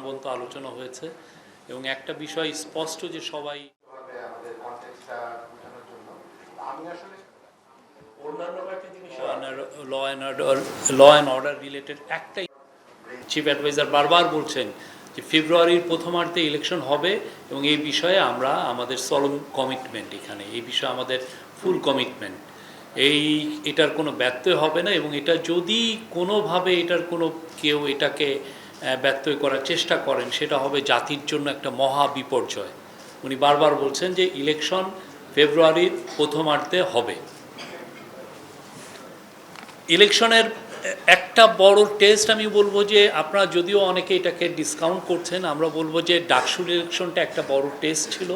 প্রাণবন্ত আলোচনা হয়েছে এবং একটা বিষয় স্পষ্ট যে সবাই ল অ্যান্ড অর্ডার রিলেটেড একটাই চিফ অ্যাডভাইজার বারবার বলছেন যে ফেব্রুয়ারির প্রথমার্ধে ইলেকশন হবে এবং এই বিষয়ে আমরা আমাদের সলম কমিটমেন্ট, এখানে এই বিষয়ে আমাদের ফুল কমিটমেন্ট, এটার কোনো ব্যত্যয় হবে না এবং এটা যদি কোনোভাবে এটার কোনো কেউ এটাকে ব্যত্যয় করার চেষ্টা করেন সেটা হবে জাতির জন্য একটা মহা বিপর্যয়। উনি বারবার বলছেন যে ইলেকশন ফেব্রুয়ারির প্রথমার্ধে হবে। ইলেকশনের একটা বড় টেস্ট আমি বলবো যে আপনারা যদিও অনেকে এটাকে ডিসকাউন্ট করছেন, আমরা বলবো যে ডাকসুর ইলেকশনটা একটা বড় টেস্ট ছিল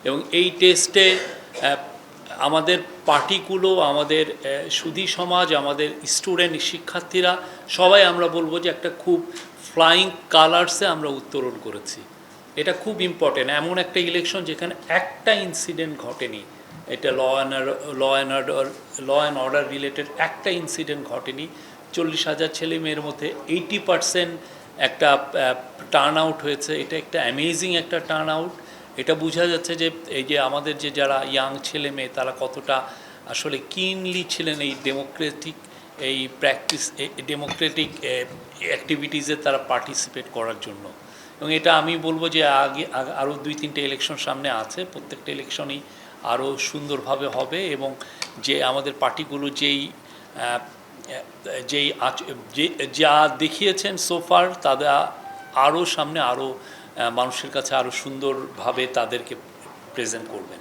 এবং এই টেস্টে আমাদের পার্টিগুলো, আমাদের সুধী সমাজ, আমাদের স্টুডেন্ট শিক্ষার্থীরা সবাই আমরা বলবো যে একটা খুব ফ্লাইং কালার্সে আমরা উত্তরণ করেছি। এটা খুব ইম্পর্টেন্ট, এমন একটা ইলেকশন যেখানে একটা ইনসিডেন্ট ঘটেনি, এটা ল অ্যান্ড অর্ডার রিলেটেড একটা ইনসিডেন্ট ঘটেনি। 40,000 ছেলে মেয়ের মধ্যে 80% একটা টার্ন আউট হয়েছে। এটা একটা অ্যামেজিং একটা টার্ন আউট। এটা বোঝা যাচ্ছে যে এই যে আমাদের যে যারা ইয়াং ছেলে মেয়ে তারা কতটা আসলে কিনলি ছিলেন এই ডেমোক্রেটিক অ্যাক্টিভিটিসে তারা পার্টিসিপেট করার জন্য। এবং এটা আমি বলবো যে আরও 2-3টে ইলেকশন সামনে আছে, প্রত্যেকটা ইলেকশনই আরও সুন্দরভাবে হবে এবং যে আমাদের পার্টিগুলো যা দেখিয়েছেন সোফার তাদের আরও সামনে আরও মানুষের কাছে আরও সুন্দরভাবে তাদেরকে প্রেজেন্ট করবেন।